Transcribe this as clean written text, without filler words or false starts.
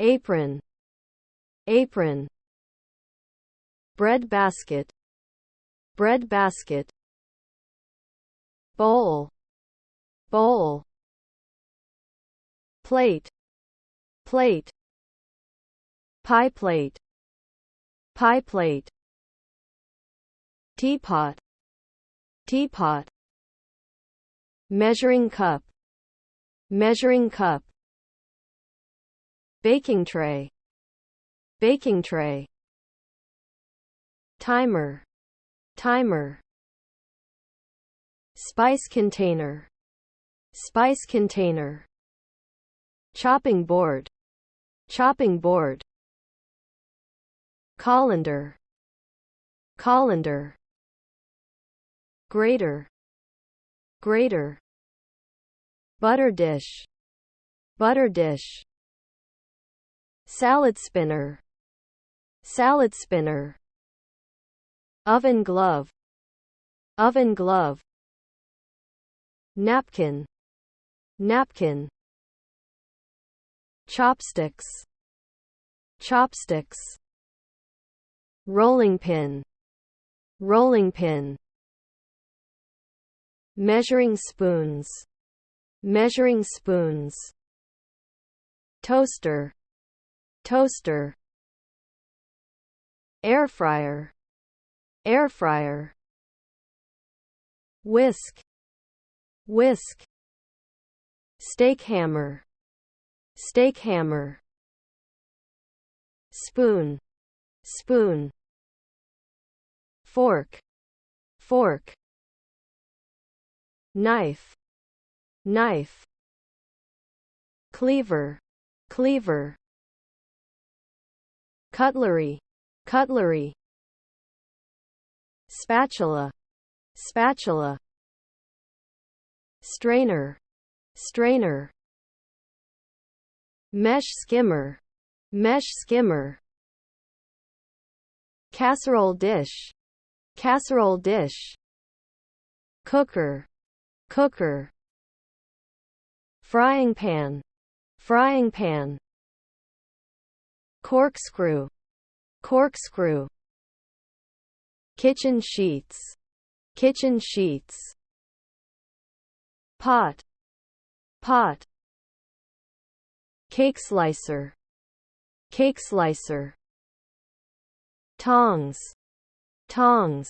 apron, apron. Bread basket, bread basket. Bowl, bowl. Plate, plate. Pie plate, pie plate. Teapot, teapot. Measuring cup, measuring cup. Baking tray, baking tray. Timer, timer. Spice container, spice container. Chopping board, chopping board. Colander, colander. Grater, grater. Butter dish, butter dish. Salad spinner, salad spinner. Oven glove, oven glove. Napkin, napkin. Chopsticks, chopsticks. Rolling pin, rolling pin. Measuring spoons, measuring spoons. Toaster, toaster. Air fryer, air fryer. Whisk, whisk. Steak hammer, steak hammer. Spoon, spoon. Fork, fork. Knife, knife. Cleaver, cleaver. Cutlery, cutlery. Spatula, spatula. Strainer, strainer. Mesh skimmer, mesh skimmer. Casserole dish, casserole dish. Cooker, cooker. Frying pan, frying pan. Corkscrew, corkscrew. Kitchen sheets, kitchen sheets. Pot, pot. Cake slicer, cake slicer. Tongs, tongs.